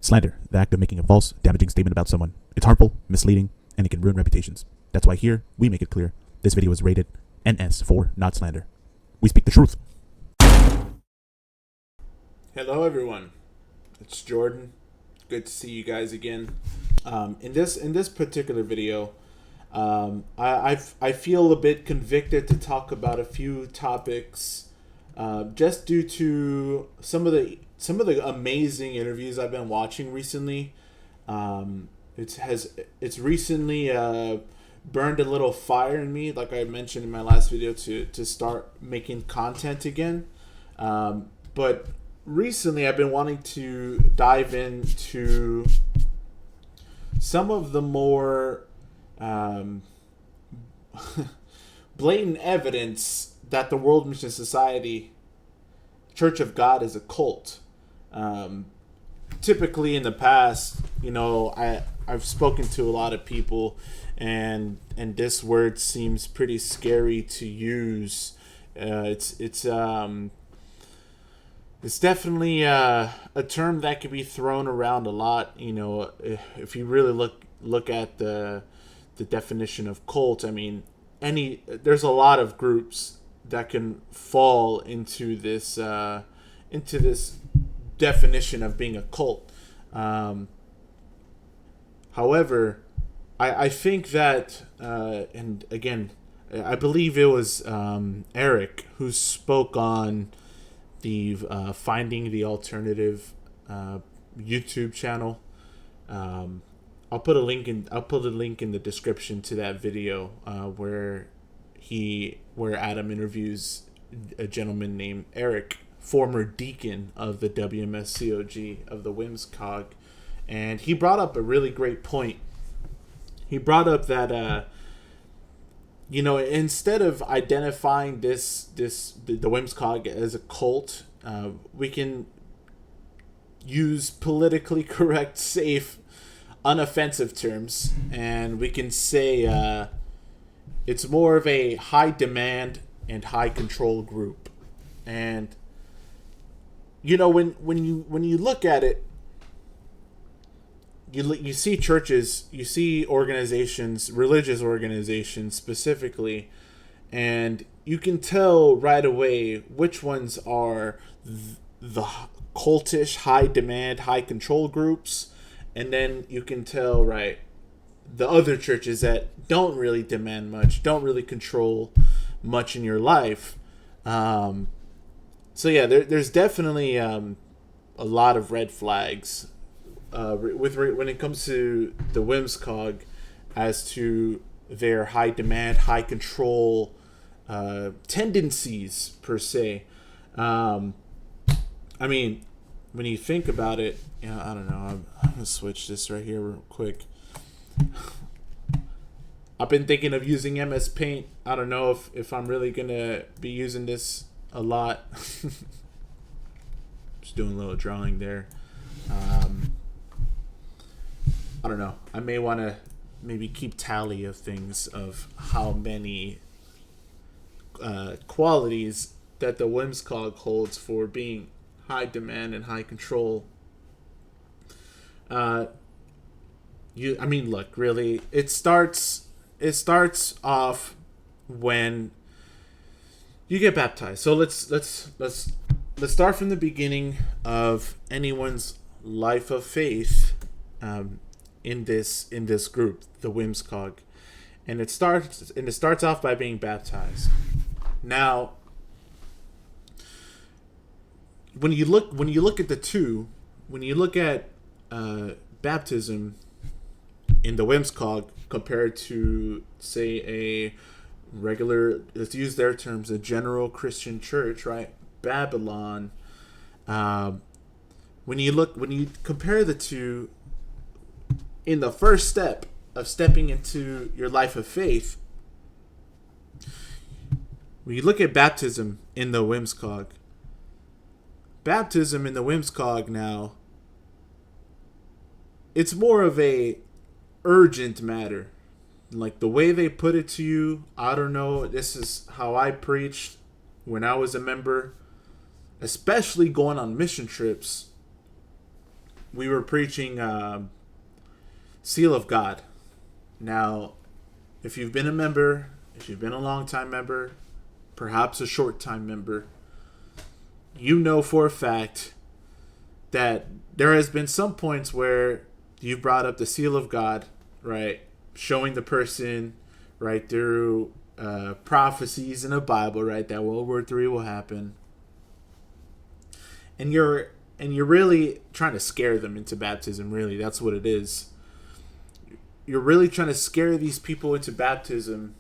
Slander, the act of making a false, damaging statement about someone. It's harmful, misleading, and it can ruin reputations. That's why here, we make it clear. This video is rated NS for not slander. We speak the truth. Hello everyone, it's Jordan. Good to see you guys again. In this particular video, I feel a bit convicted to talk about a few topics, just due to some of the amazing interviews I've been watching recently. It's recently burned a little fire in me, like I mentioned in my last video, to start making content again. But recently I've been wanting to dive into some of the more blatant evidence that the World Mission Society Church of God is a cult. Typically in the past, I've spoken to a lot of people, and this word seems pretty scary to use. It's definitely a term that can be thrown around a lot. If you really look at the definition of cult, I mean, there's a lot of groups that can fall into this definition of being a cult. However, I think that, and again, I believe it was Erick who spoke on the Finding the Alternative YouTube channel. I'll put a link in the description to that video, where Adam interviews a gentleman named Erick, former deacon of the WMSCOG of the WMSCOG, and he brought up a really great point. He brought up that instead of identifying the WMSCOG as a cult, we can use politically correct, safe, unoffensive terms, and we can say it's more of a high demand and high control group. And when you look at it, you see churches, you see organizations, religious organizations specifically, and you can tell right away which ones are the cultish, high demand, high control groups, and then you can tell, right, the other churches that don't really demand much, don't really control much in your life. So yeah, there's definitely a lot of red flags when it comes to the WMSCOG as to their high demand, high control tendencies per se. I mean, when you think about it, I don't know. I'm gonna switch this right here real quick. I've been thinking of using MS Paint. I don't know if I'm really gonna be using this a lot. Just doing a little drawing there. I don't know. I may want to maybe keep tally of things, of how many qualities that the WMSCOG holds for being high demand and high control. Look, really, it starts off when you get baptized. So let's start from the beginning of anyone's life of faith, in this group, the WMSCOG, and it starts off by being baptized. Now, when you look at baptism in the WMSCOG compared to, say, a regular, let's use their terms, a general Christian church, right? Babylon. When you compare the two, in the first step of stepping into your life of faith, when you look at baptism in the WMSCOG, now, it's more of a urgent matter. Like the way they put it to you, I don't know, this is how I preached when I was a member, especially going on mission trips. we were preaching Seal of God. Now, if you've been a member, if you've been a long time member, perhaps a short time member, you know for a fact that there has been some points where you brought up the seal of God, right? Showing the person, right, through prophecies in the Bible, right, that World War III will happen. And you're really trying to scare them into baptism, really. That's what it is. You're really trying to scare these people into baptism,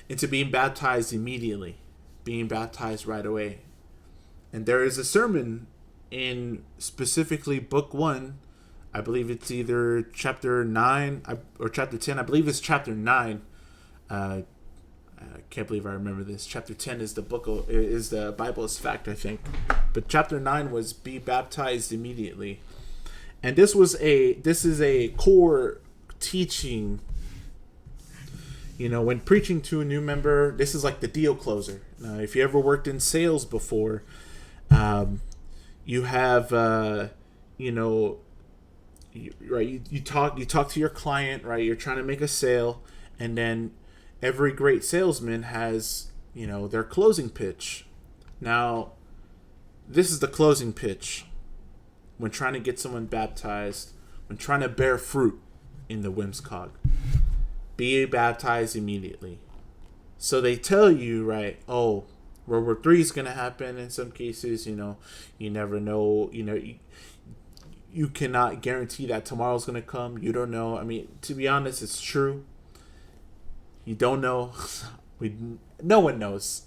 into being baptized immediately, being baptized right away. And there is a sermon in specifically book 1. I believe it's either chapter 9 or chapter 10. I believe it's chapter 9. I can't believe I remember this. Chapter 10 is the Bible is fact, I think. But chapter 9 was be baptized immediately. And this is a core teaching. You know, when preaching to a new member, this is like the deal closer. If you ever worked in sales before, you have, you talk to your client, right? You're trying to make a sale, and then every great salesman has, their closing pitch. Now, this is the closing pitch when trying to get someone baptized, when trying to bear fruit in the WMSCOG. Be baptized immediately. So they tell you, right, oh, World War III is going to happen in some cases, you never know, you cannot guarantee that tomorrow's going to come. You don't know. I mean, to be honest, it's true. You don't know. No one knows.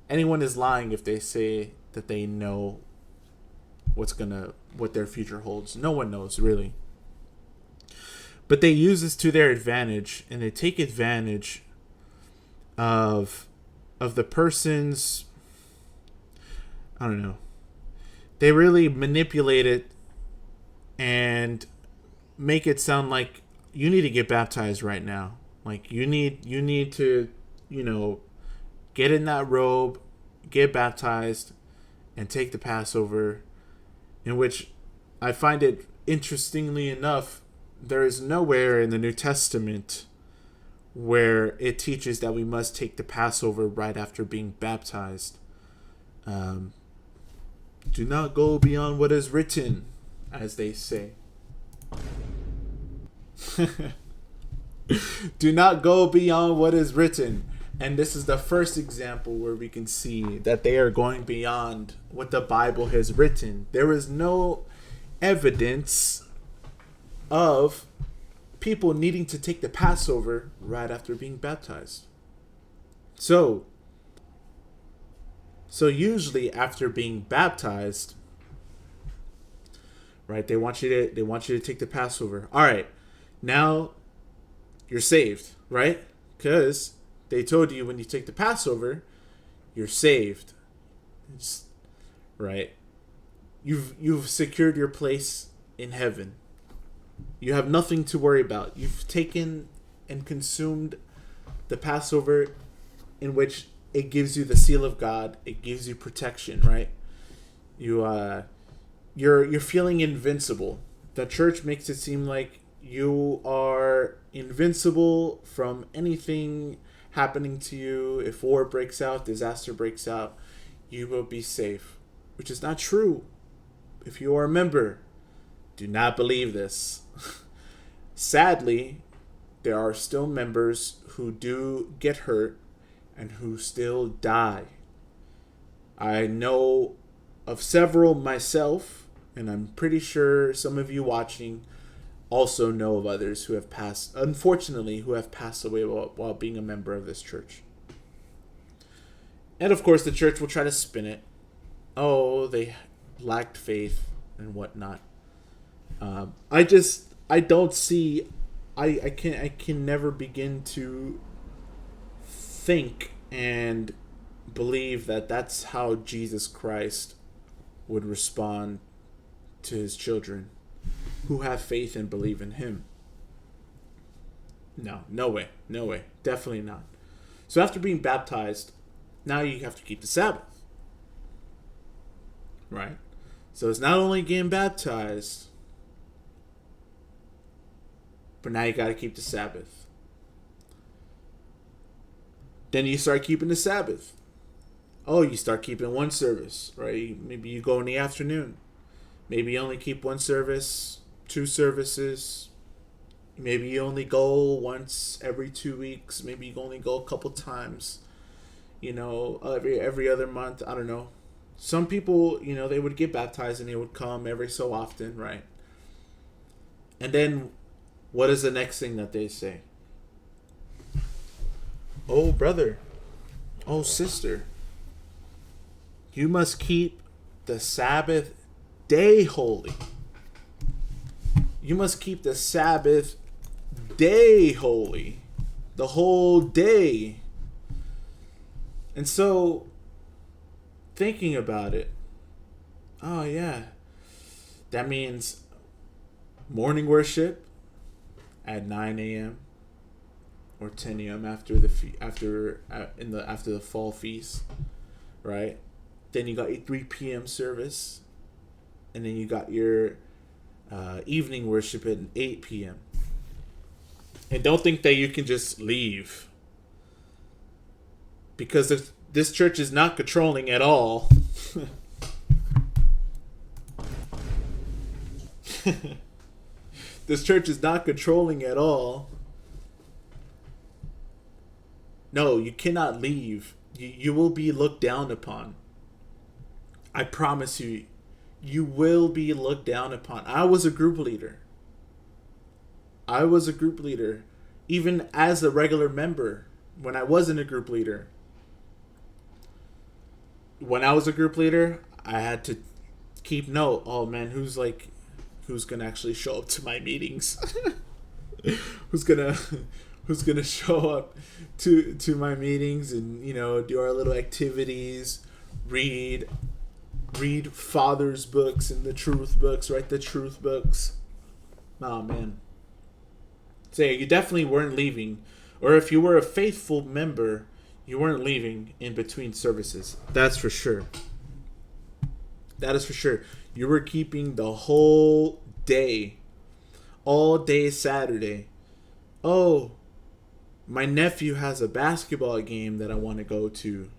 Anyone is lying if they say that they know what their future holds. No one knows, really. But they use this to their advantage, and they take advantage of the person's, I don't know. They really manipulate it and make it sound like you need to get baptized right now. Like you need to, get in that robe, get baptized, and take the Passover. In which I find it, interestingly enough, there is nowhere in the New Testament where it teaches that we must take the Passover right after being baptized. Do not go beyond what is written, as they say. Do not go beyond what is written. And this is the first example where we can see that they are going beyond what the Bible has written. There is no evidence of people needing to take the Passover right after being baptized. So usually after being baptized, right, they want you to take the Passover. All right, now you're saved, right? Because they told you when you take the Passover, you're saved. Right? You've secured your place in heaven. You have nothing to worry about. You've taken and consumed the Passover, in which it gives you the seal of God. It gives you protection, right? You're feeling invincible. The church makes it seem like you are invincible from anything happening to you. If war breaks out, disaster breaks out, you will be safe, which is not true. If you are a member, do not believe this. Sadly, there are still members who do get hurt and who still die. I know of several myself, and I'm pretty sure some of you watching also know of others who have passed, unfortunately, who have passed away while being a member of this church. And of course, the church will try to spin it. Oh, they lacked faith and whatnot. I don't see. I can never begin to think and believe that that's how Jesus Christ would respond to his children who have faith and believe in him. No way, definitely not. So after being baptized, now you have to keep the Sabbath, right? So it's not only getting baptized, but now you got to keep the Sabbath. Then you start keeping the Sabbath. Oh, you start keeping one service, right? Maybe you go in the afternoon. Maybe you only keep one service, two services. Maybe you only go once every 2 weeks. Maybe you only go a couple times. Every other month. I don't know. Some people, they would get baptized and they would come every so often, right? And then, what is the next thing that they say? Oh, brother. Oh, sister. You must keep the Sabbath day holy. You must keep the Sabbath day holy. The whole day. And so, thinking about it, oh yeah, that means morning worship at 9 a.m. or 10 a.m. after the fall feast, right? Then you got your 3 p.m. service, and then you got your evening worship at 8 p.m. And don't think that you can just leave, because this church is not controlling at all. This church is not controlling at all. No, you cannot leave. You will be looked down upon. I promise you, you will be looked down upon. I was a group leader. Even as a regular member, when I wasn't a group leader. When I was a group leader, I had to keep note. Oh man, who's gonna actually show up to my meetings? who's gonna show up to my meetings and do our little activities, read Father's books and the truth books, write the truth books. Oh man. So you definitely weren't leaving, or if you were a faithful member, you weren't leaving in between services. That's for sure. That is for sure. You were keeping the whole day. All day Saturday. Oh, my nephew has a basketball game that I want to go to.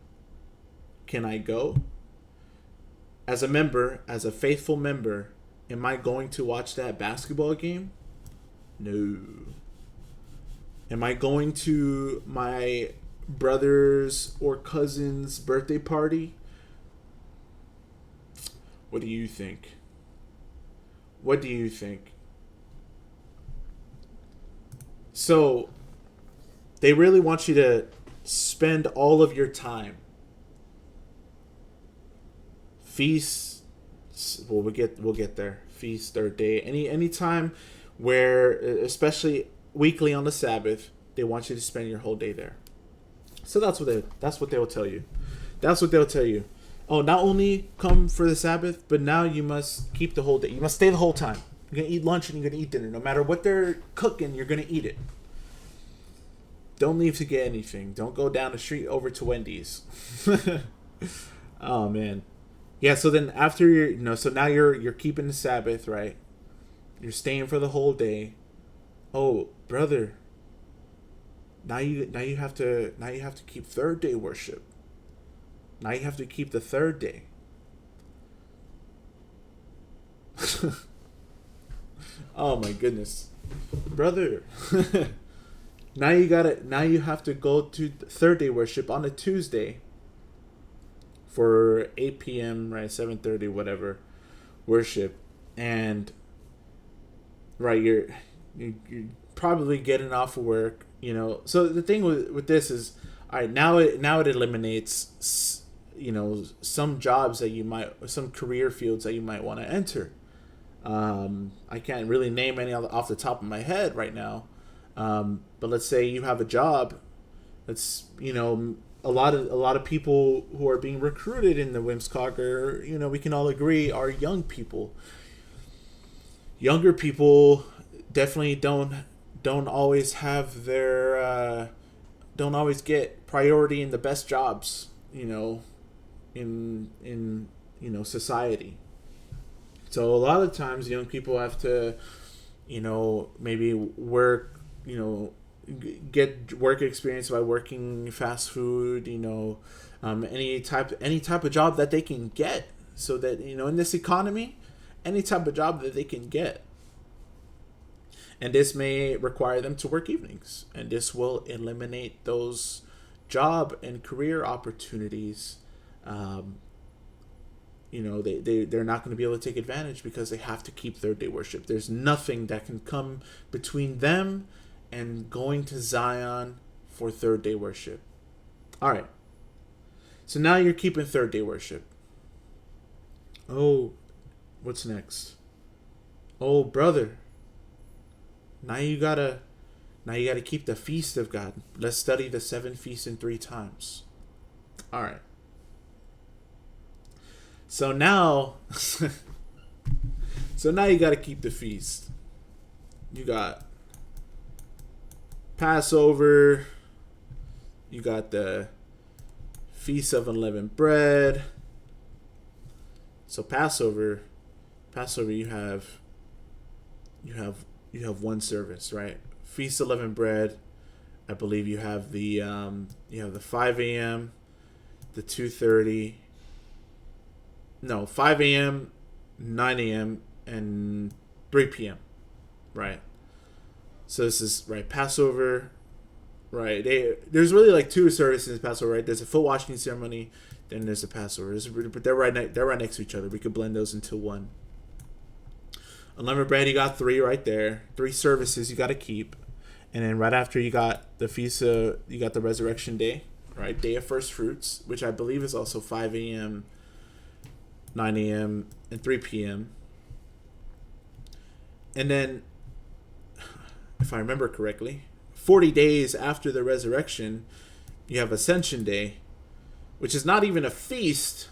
Can I go? As a member, as a faithful member, am I going to watch that basketball game? No. Am I going to my brother's or cousin's birthday party? What do you think? What do you think? So, they really want you to spend all of your time. Feasts, we'll get there. Feast or day, any time where, especially weekly on the Sabbath, they want you to spend your whole day there. So that's what they will tell you. That's what they'll tell you. Oh, not only come for the Sabbath, but now you must keep the whole day. You must stay the whole time. You're gonna eat lunch and you're gonna eat dinner. No matter what they're cooking, you're gonna eat it. Don't leave to get anything. Don't go down the street over to Wendy's. Oh man. Yeah, so then after so now you're keeping the Sabbath, right? You're staying for the whole day. Oh, brother. Now you have to keep third day worship. Now you have to keep the third day. Oh my goodness. Brother. Now you have to go to third day worship on a Tuesday for 8 p.m., right, 7:30, whatever, worship. And right, you're probably getting off of work, So the thing with this is, all right, now it eliminates some jobs that some career fields that you might want to enter. I can't really name any off the top of my head right now. But let's say you have a job that's, a lot of people who are being recruited in the WMSCOG are, we can all agree, are young people. Younger people definitely don't always have their don't always get priority in the best jobs, in society. So a lot of times young people have to, maybe work, get work experience by working fast food, any type of job that they can get, so that in this economy, any type of job that they can get. And this may require them to work evenings, and this will eliminate those job and career opportunities. They're not going to be able to take advantage because they have to keep third day worship. There's nothing that can come between them and going to Zion for third day worship. All right. So now you're keeping third day worship. Oh, what's next? Oh, brother. Now you gotta keep the feast of God. Let's study the 7 feasts in 3 times. All right. So now you got to keep the feast. You got Passover. You got the Feast of Unleavened Bread. So Passover, you have one service, right? Feast of Unleavened Bread. I believe you have the 5 a.m., the 2:30. No, 5 a.m., 9 a.m., and 3 p.m. Right. So this is right Passover. Right. There's really like 2 services in Passover. Right. There's a foot washing ceremony. Then there's the Passover. But they're right next to each other. We could blend those into one. Unleavened bread, you got 3 right there. 3 services you got to keep. And then right after you got the feast you got the resurrection day. Right. Day of first fruits, which I believe is also 5 a.m., 9 a.m., and 3 p.m. And then, if I remember correctly, 40 days after the resurrection, you have Ascension Day, which is not even a feast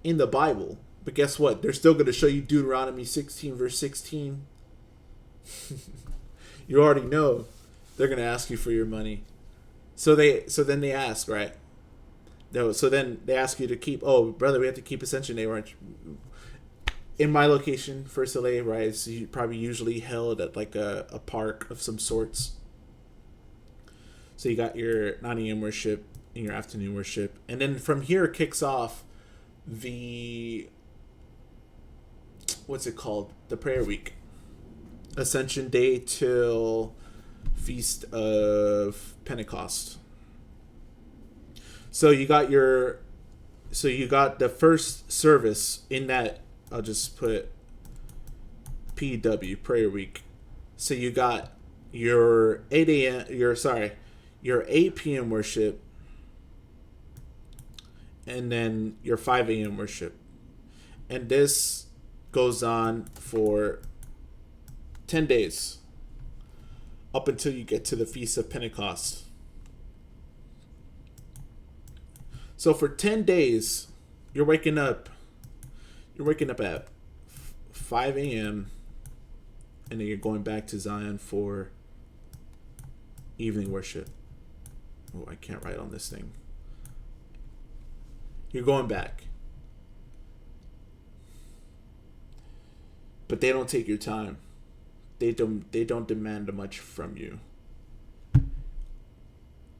in the Bible. But guess what? They're still going to show you Deuteronomy 16, verse 16. You already know they're going to ask you for your money. So then they ask, right? No, so then they ask you to keep. Oh, brother, we have to keep Ascension Day, right? In my location, First LA, right? It's probably usually held at like a park of some sorts. So you got your 9 a.m. worship and your afternoon worship, and then from here kicks off the what's it called? The prayer week, Ascension Day till Feast of Pentecost. So you got the first service in that. I'll just put PW, prayer week. So you got your 8 a.m. your 8 p.m. worship, and then your 5 a.m. worship, and this goes on for 10 days up until you get to the Feast of Pentecost. So for 10 days, you're waking up at 5 a.m. and then you're going back to Zion for evening worship. Oh, I can't write on this thing. You're going back. But they don't take your time. They don't demand much from you.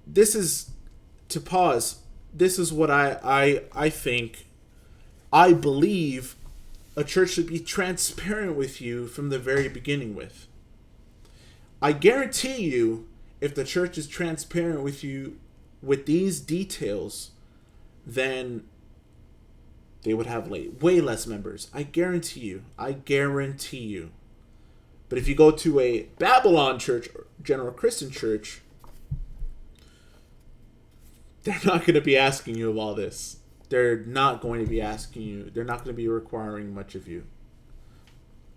This is, to pause, this is what I think, I believe a church should be transparent with you from the very beginning with. I guarantee you, if the church is transparent with you with these details, then they would have way less members. I guarantee you. But if you go to a Babylon church, or General Christian church, they're not going to be asking you of all this. They're not going to be asking you. They're not going to be requiring much of you.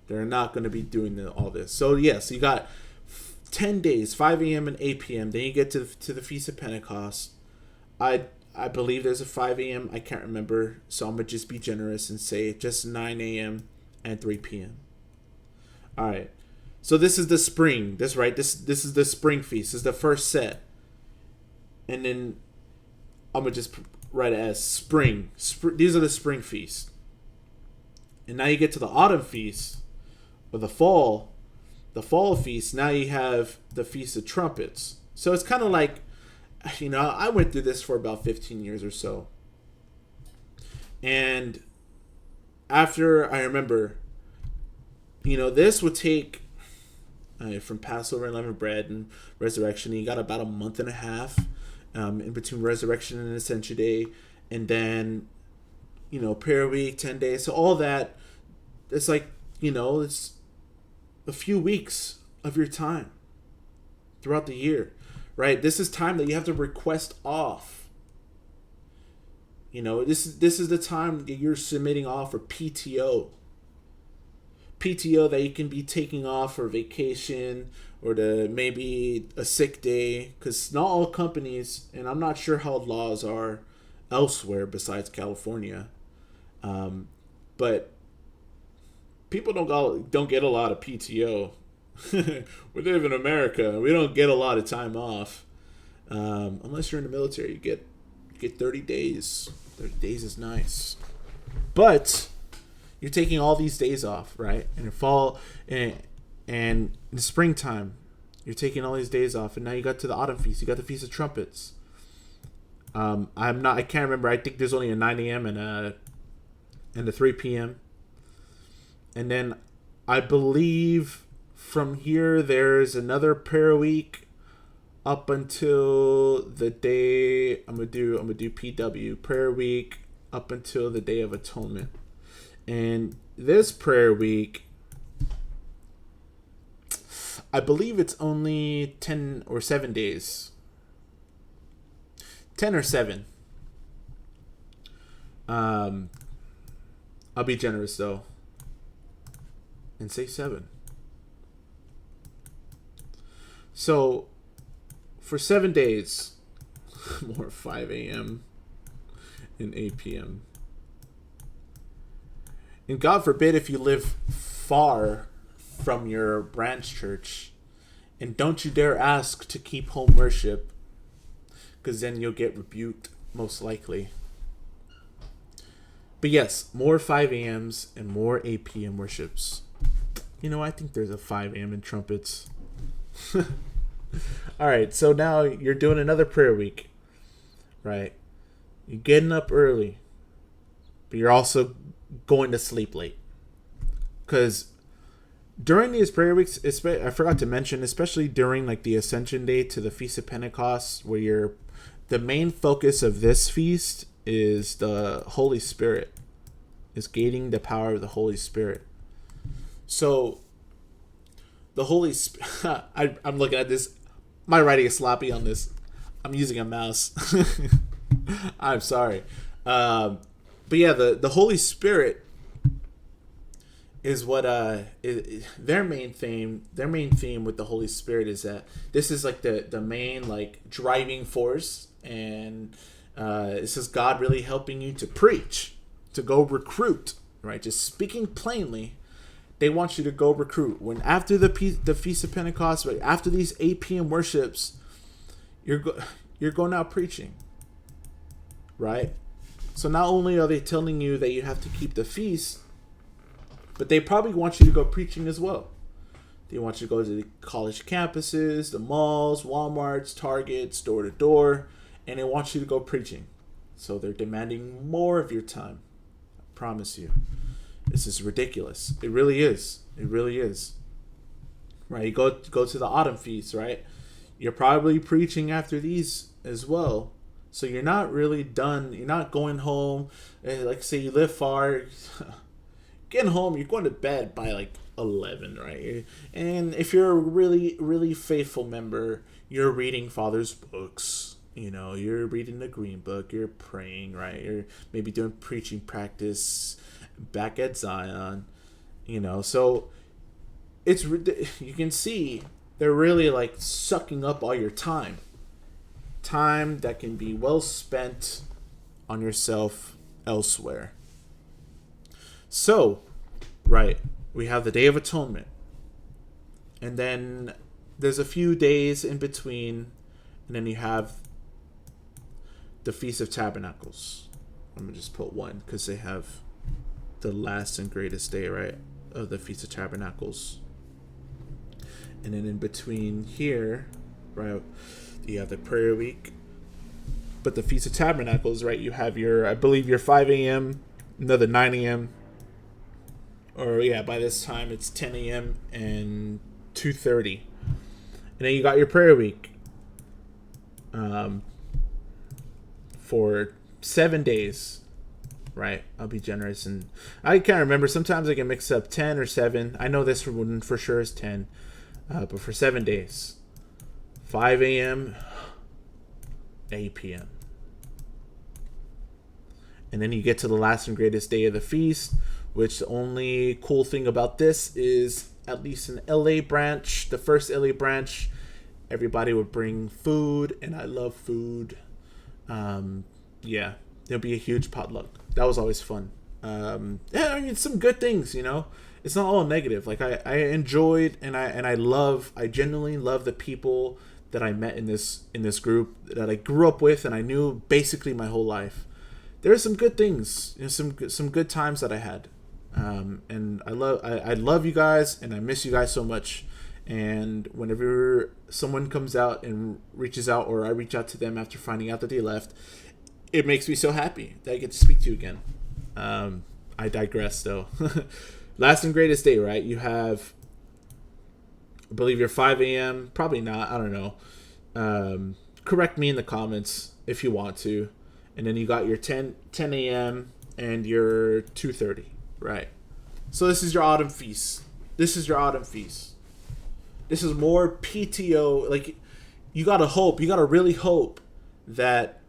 They're not going to be doing all this. So yes, you got 10 days, 5 a.m. and 8 p.m. Then you get to the Feast of Pentecost. I believe there's a 5 a.m. I can't remember. So I'm going to just be generous and say just 9 a.m. and 3 p.m. All right. So this is the spring. This is the spring feast. This is the first set. And then I'm going to just write it as spring. These are the spring feasts. And now you get to the autumn feast, or the fall feast. Now you have the Feast of Trumpets. So it's kind of like, I went through this for about 15 years or so. And after, I remember, this would take, from Passover and Unleavened Bread and Resurrection, you got about a month and a half in between Resurrection and Ascension Day. And then, prayer week, 10 days. So all that, it's like, it's a few weeks of your time throughout the year, right? This is time that you have to request off. This is the time that you're submitting off for PTO that you can be taking off for vacation or to maybe a sick day, because not all companies, and I'm not sure how laws are elsewhere besides California, but people don't get a lot of PTO. We live in America. We don't get a lot of time off, unless you're in the military. You get 30 days. 30 days is nice, but you're taking all these days off, right? And in fall and in the springtime, you're taking all these days off, and now you got to the autumn feast. You got the Feast of Trumpets. I can't remember. I think there's only a 9 a.m. and a 3 p.m. And then I believe from here there's another prayer week up until the day I'm gonna do PW prayer week up until the Day of Atonement. And this prayer week, I believe it's only 10 or 7 days. 10 or 7. I'll be generous though and say 7. So for 7 days, more 5 a.m. and 8 p.m. And God forbid if you live far from your branch church, and don't you dare ask to keep home worship, because then you'll get rebuked most likely. But yes, more 5 a.m.s and more 8 p.m. worships. I think there's a 5 a.m. in trumpets. All right, so now you're doing another prayer week, right? You're getting up early, but you're also going to sleep late. Because during these prayer weeks, I forgot to mention, especially during like the Ascension Day to the Feast of Pentecost, where the main focus of this feast is the Holy Spirit, is gaining the power of the Holy Spirit. So the Holy Spirit, I'm looking at this. My writing is sloppy on this. I'm using a mouse. I'm sorry. But yeah, the Holy Spirit is what their main theme with the Holy Spirit is that this is like the main like driving force, and this is God really helping you to preach, to go recruit, right? Just speaking plainly, they want you to go recruit. When after the Feast of Pentecost, right, after these 8 p.m. worships, you're going out preaching, right? So not only are they telling you that you have to keep the feast, but they probably want you to go preaching as well. They want you to go to the college campuses, the malls, Walmarts, Targets, door to door, and they want you to go preaching. So they're demanding more of your time. I promise you. This is ridiculous. It really is. It really is. Right? You go to the autumn feast, right? You're probably preaching after these as well. So you're not really done. You're not going home. Like say you live far. Getting home, you're going to bed by like 11, right? And if you're a really, really faithful member, you're reading Father's books. You're reading the Green Book. You're praying, right? You're maybe doing preaching practice back at Zion. So it's, you can see they're really like sucking up all your time that can be well spent on yourself elsewhere. So, right, we have the Day of Atonement, and then there's a few days in between, and then you have the Feast of Tabernacles. I'm gonna just put one because they have the last and greatest day, right, of the Feast of Tabernacles. And then in between here, right, you have the prayer week. But the Feast of Tabernacles, right, you have your, I believe, your 5 a.m., another 9 a.m., or yeah, by this time it's 10 a.m. and 2:30. And then you got your prayer week for 7 days, right? I'll be generous. And I can't remember. Sometimes I can mix up 10 or 7. I know this one for sure is 10. But for 7 days, 5 a.m., 8 p.m. And then you get to the last and greatest day of the feast, which the only cool thing about this is, at least in LA branch, the first LA branch, everybody would bring food, and I love food. Yeah, there'll be a huge potluck. That was always fun. Yeah, I mean, some good things, you know. It's not all negative. Like I enjoyed and I genuinely love the people that I met in this group that I grew up with and I knew basically my whole life. There are some good things, you know, some good times that I had. And I love you guys and I miss you guys so much. And whenever someone comes out and reaches out, or I reach out to them after finding out that they left, it makes me so happy that I get to speak to you again. I digress though. Last and greatest day, right? You have, I believe, your 5 a.m. Probably not. I don't know. Correct me in the comments if you want to. And then you got your 10 a.m. and your 2:30, right? So this is your autumn feast. This is more PTO. Like, you gotta hope. You gotta really hope that,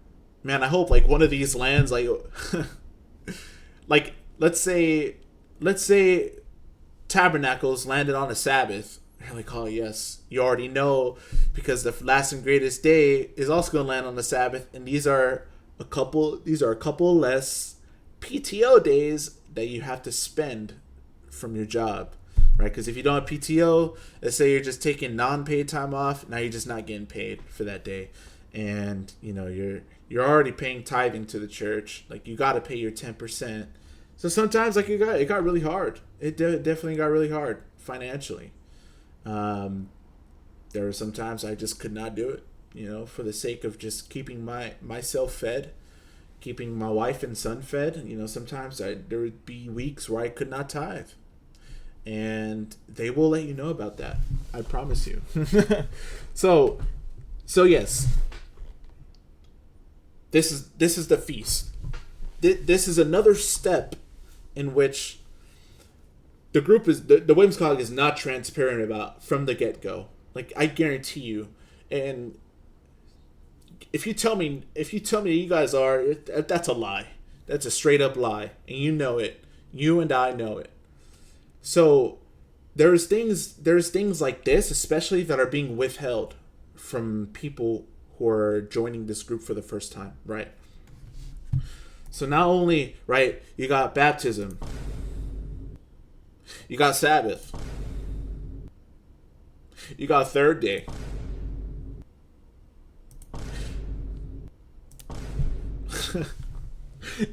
man, I hope like one of these lands, like, like let's say Tabernacles landed on a Sabbath. You're like, oh yes, you already know, because the last and greatest day is also going to land on the Sabbath, and these are a couple less PTO days that you have to spend from your job, right? Because if you don't have PTO, let's say you're just taking non-paid time off, now you're just not getting paid for that day, and you know you're already paying tithing to the church. Like, you got to pay your 10%. So sometimes, like, it got really hard. It definitely got really hard financially. There were some times I just could not do it, you know, for the sake of just keeping myself fed, keeping my wife and son fed. You know, sometimes there would be weeks where I could not tithe, and they will let you know about that. I promise you. So yes, this is the feast. This is another step in which the group is, the WMSCOG is not transparent about from the get-go. Like, I guarantee you. And if you tell me you guys are, that's a lie. That's a straight up lie, and you know it. You and I know it. So there's things like this, especially, that are being withheld from people who are joining this group for the first time, right? So not only, right, you got baptism, you got Sabbath, you got third day,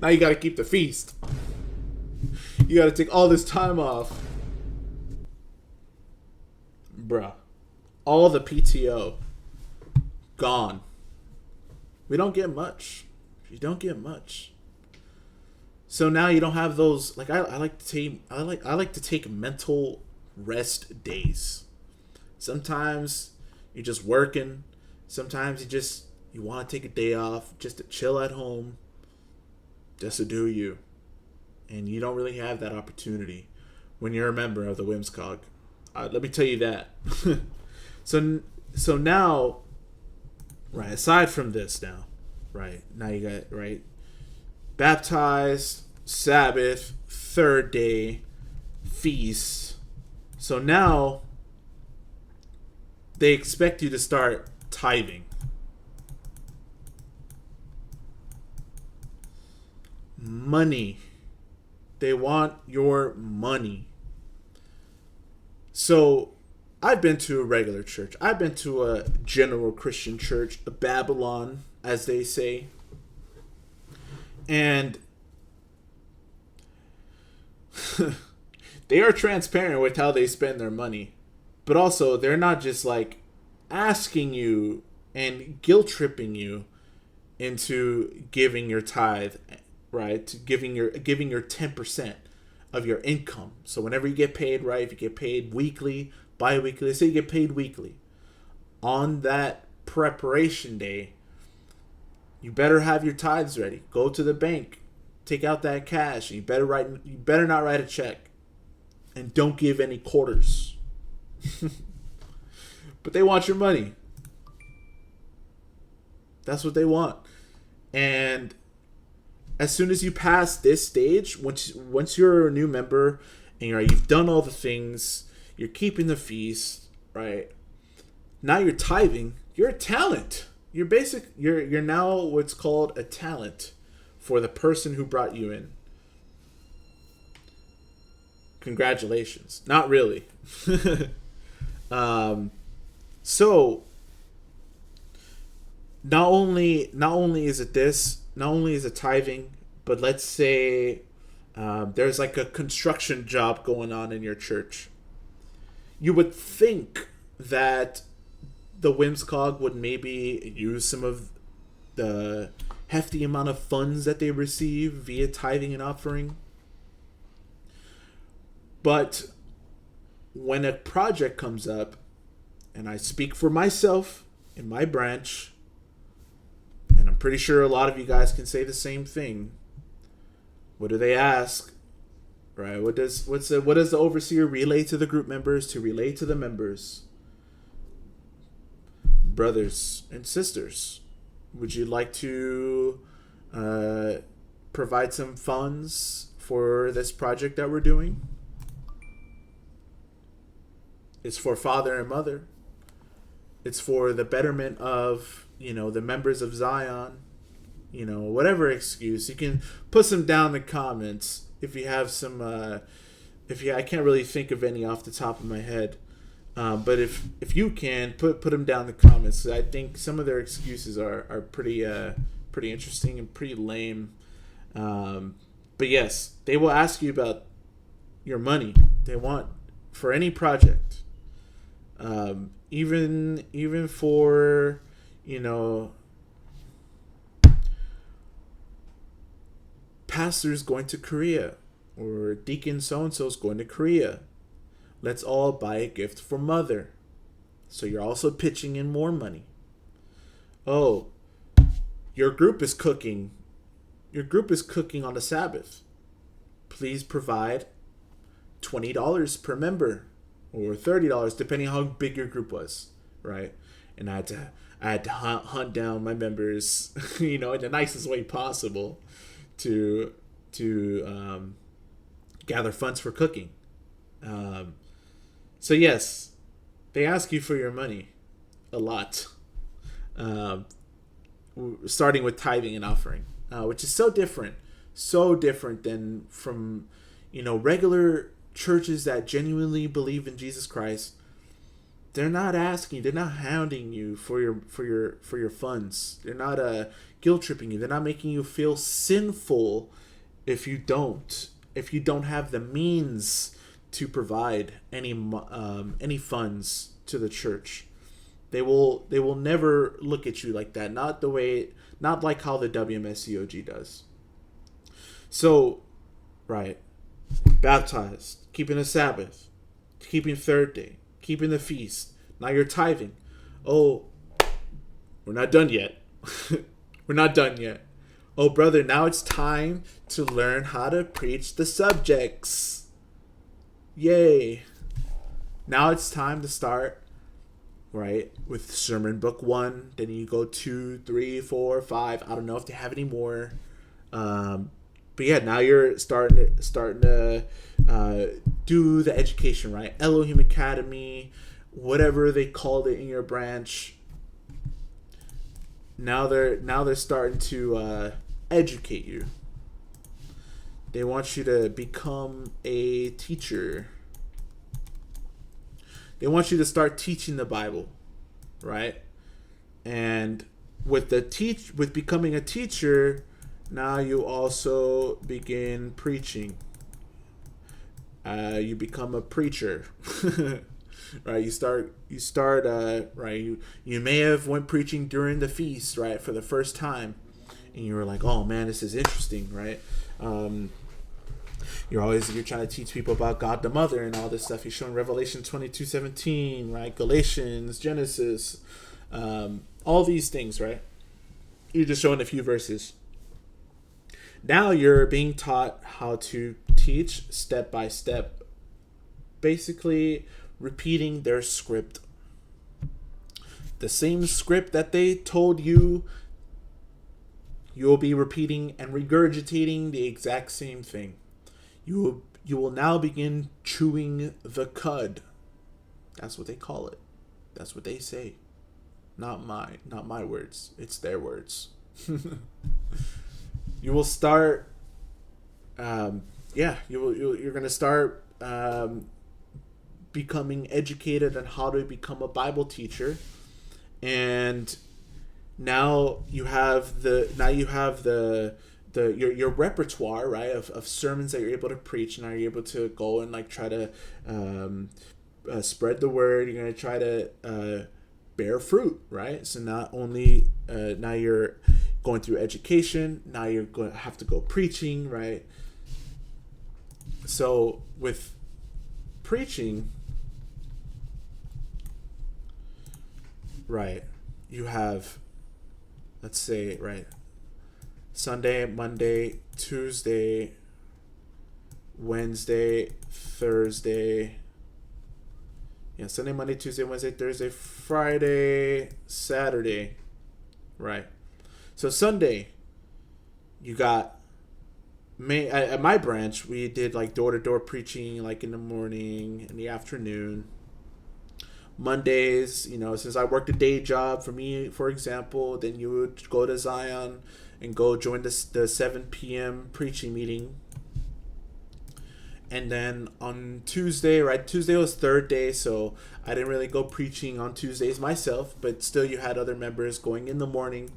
now you got to keep the feast. You got to take all this time off. Bruh. All the PTO gone. We don't get much. You don't get much. So now you don't have those, like, I like to take mental rest days. Sometimes you're just working. Sometimes you want to take a day off just to chill at home, just to do you. And you don't really have that opportunity when you're a member of the WMSCOG. Let me tell you that. So now, right, aside from this now you got, right, baptized, Sabbath, third day, feast. So now they expect you to start tithing. Money. They want your money. So I've been to a regular church. I've been to a general Christian church, a Babylon, as they say. And They are transparent with how they spend their money, but also they're not just like asking you and guilt tripping you into giving your tithe, right? Giving your 10% of your income. So whenever you get paid, right? If you get paid weekly, bi-weekly, let's say you get paid weekly, on that preparation day, you better have your tithes ready. Go to the bank, take out that cash, and you better not write a check. And don't give any quarters. But they want your money. That's what they want. And as soon as you pass this stage, once you're a new member and you've done all the things, you're keeping the feast, right? Now you're tithing. You're a talent. You're now what's called a talent for the person who brought you in. Congratulations. Not really. So not only is it tithing, but let's say there's like a construction job going on in your church. You would think that the WMSCOG would maybe use some of the hefty amount of funds that they receive via tithing and offering. But when a project comes up, and I speak for myself in my branch, and I'm pretty sure a lot of you guys can say the same thing. What do they ask? Right? What does the overseer relay to the group members to relay to the members? Brothers and sisters, would you like to provide some funds for this project that we're doing? It's for father and mother. It's for the betterment of, the members of Zion. Whatever excuse. You can put some down in the comments if you have some. I can't really think of any off the top of my head. But if you can, put them down in the comments. I think some of their excuses are pretty interesting and pretty lame. But yes, they will ask you about your money. They want for any project. Even for, pastors going to Korea, or deacon so-and-so is going to Korea. Let's all buy a gift for mother. So you're also pitching in more money. Oh, your group is cooking. Your group is cooking on the Sabbath. Please provide $20 per member. Or $30, depending on how big your group was, right? And I had to hunt down my members, in the nicest way possible, to gather funds for cooking. So yes, they ask you for your money a lot, starting with tithing and offering, which is so different than from regular churches that genuinely believe in Jesus Christ. They're not hounding you for your funds. They're not guilt tripping you. They're not making you feel sinful if you don't have the means to provide any funds to the church. They will never look at you like that. Not like how the WMSCOG does. So, right, baptized, keeping the Sabbath, keeping third day, keeping the feast. Now you're tithing. Oh, we're not done yet. We're not done yet. Oh, brother, now it's time to learn how to preach the subjects. Yay. Now it's time to start, right, with sermon book 1. Then you go 2, 3, 4, 5. I don't know if they have any more. But yeah, now you're starting to do the education, right? Elohim Academy, whatever they called it in your branch. Now they're starting to educate you. They want you to become a teacher. They want you to start teaching the Bible, right? And with becoming a teacher, now you also begin preaching. You become a preacher. Right, you start right, you may have went preaching during the feast, right, for the first time, and you were like, oh man, this is interesting, right? You're trying to teach people about God the Mother and all this stuff. You're showing Revelation 22:17, right, Galatians, Genesis, all these things, right? You're just showing a few verses. Now you're being taught how to teach step by step, basically repeating their script. The same script that they told you, you'll be repeating and regurgitating the exact same thing. You will now begin chewing the cud. That's what they call it. That's what they say. Not my words. It's their words. You will start. You're gonna start becoming educated on how to become a Bible teacher, and now you have your repertoire, right, of sermons that you're able to preach. Now you're able to go and like try to spread the word. You're gonna try to bear fruit, right? So not only now you're going through education, now you're going to have to go preaching, right? So with preaching, right, you have, let's say, right, Sunday, Monday, Tuesday, Wednesday, Thursday. Yeah, Sunday, Monday, Tuesday, Wednesday, Thursday, Friday, Saturday. Right. So Sunday, you got at my branch, we did like door-to-door preaching, like in the morning, in the afternoon. Mondays, since I worked a day job, for me, for example, then you would go to Zion and go join the 7 p.m. preaching meeting. And then on Tuesday, right? Tuesday was third day, so I didn't really go preaching on Tuesdays myself, but still you had other members going in the morning.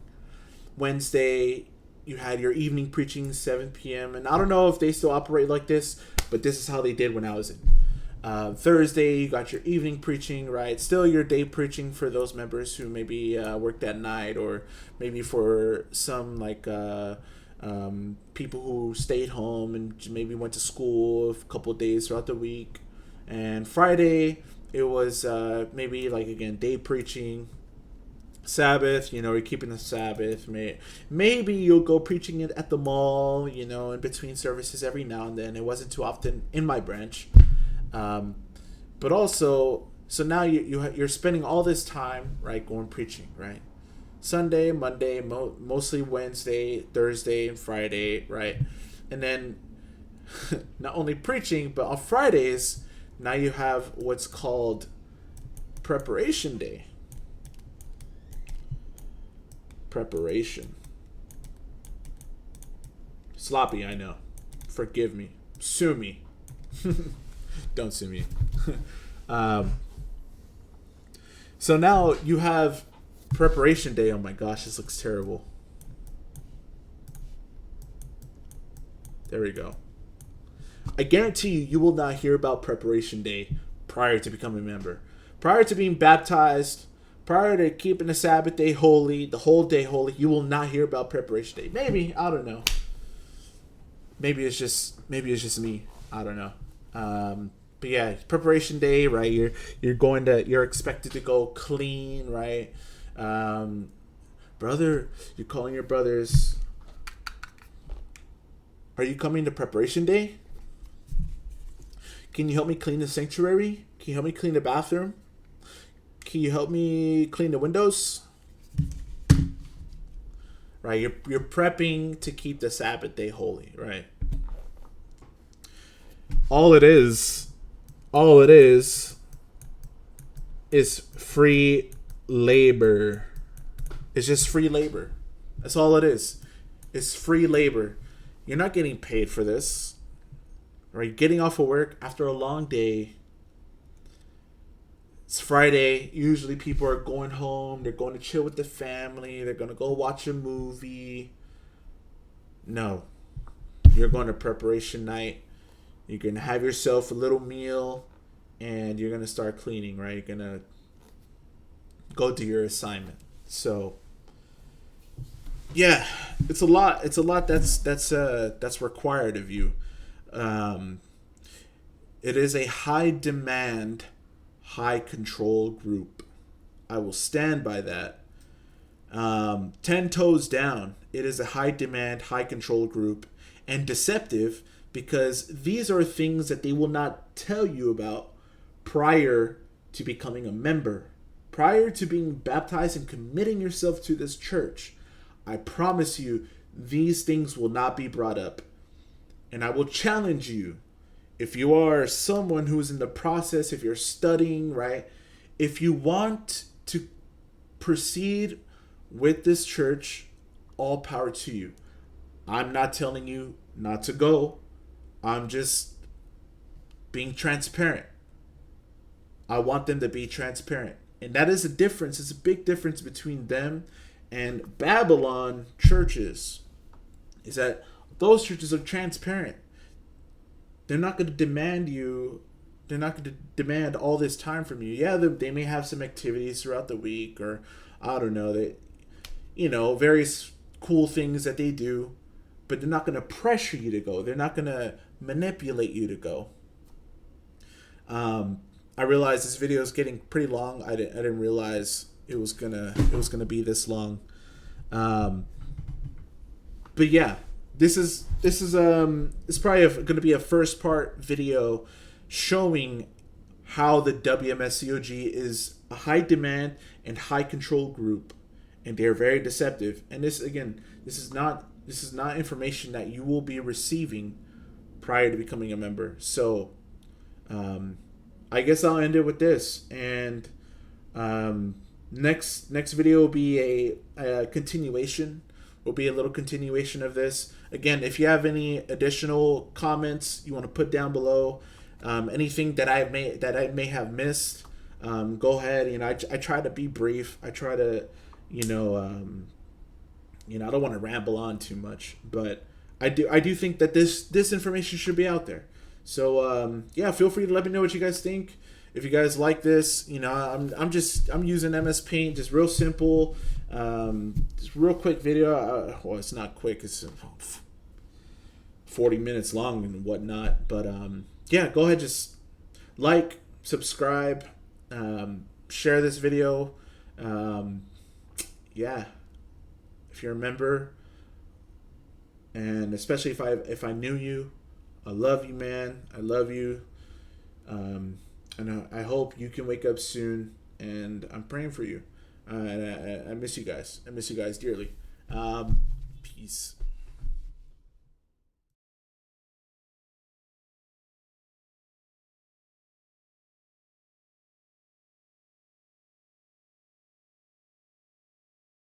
Wednesday, you had your evening preaching, 7 p.m. And I don't know if they still operate like this, but this is how they did when I was in. Thursday, you got your evening preaching, right? Still your day preaching for those members who maybe worked at night, or maybe for some like people who stayed home and maybe went to school a couple of days throughout the week. And Friday, it was maybe like, again, day preaching. Sabbath, you're keeping the Sabbath. Maybe you'll go preaching it at the mall, in between services every now and then. It wasn't too often in my branch. But also, so now you're spending all this time, right, going preaching, right? Sunday, Monday, mostly Wednesday, Thursday, and Friday, right? And then not only preaching, but on Fridays, now you have what's called preparation day. Preparation. Sloppy, I know. Forgive me. Sue me. Don't sue me. So now you have preparation day. Oh my gosh, this looks terrible. There we go. I guarantee you will not hear about preparation day prior to becoming a member. Prior to being baptized, prior to keeping the Sabbath day holy, the whole day holy, you will not hear about preparation day. Maybe, I don't know. Maybe it's just me. I don't know. But yeah, preparation day, right? You're expected to go clean, right? Brother, you're calling your brothers. Are you coming to preparation day? Can you help me clean the sanctuary? Can you help me clean the bathroom? Can you help me clean the windows? Right, you're prepping to keep the Sabbath day holy, right? All it is free labor. It's just free labor. That's all it is. It's free labor. You're not getting paid for this. Right? You're getting off of work after a long day. It's Friday. Usually people are going home. They're going to chill with the family. They're going to go watch a movie. No. You're going to preparation night. You're gonna have yourself a little meal, and you're gonna start cleaning. Right? You're gonna go do your assignment. So yeah, it's a lot. It's a lot that's required of you. Um, it is a high demand, high control group. I will stand by that. 10 toes down. It is a high demand, high control group, and deceptive because these are things that they will not tell you about prior to becoming a member, prior to being baptized and committing yourself to this church. I promise you, these things will not be brought up. And I will challenge you, if you are someone who is in the process, if you're studying, right? If you want to proceed with this church, all power to you. I'm not telling you not to go. I'm just being transparent. I want them to be transparent. And that is a difference. It's a big difference between them and Babylon churches. Is that those churches are transparent. They're not going to demand you. They're not going to demand all this time from you. Yeah, they may have some activities throughout the week, or I don't know, various cool things that they do, but they're not going to pressure you to go. They're not going to manipulate you to go. I realized this video is getting pretty long. I didn't realize it was gonna be this long. But yeah, this is probably going to be a first part video showing how the WMSCOG is a high demand and high control group, and they are very deceptive. And this is not information that you will be receiving prior to becoming a member. So I guess I'll end it with this, and next video will be a continuation. Will be a little continuation of this. Again, if you have any additional comments you want to put down below, anything that I may have missed, go ahead. I try to be brief. I try to, I don't want to ramble on too much, but I do think that this information should be out there. So yeah, feel free to let me know what you guys think. If you guys like this, I'm using MS Paint, just real simple, just real quick video. Well, it's not quick; it's 40 minutes long and whatnot. But yeah, go ahead, just like, subscribe, share this video. Yeah, if you're a member, and especially if I knew you, I love you, man. I love you. And I hope you can wake up soon, and I'm praying for you. And I miss you guys. I miss you guys dearly. Peace.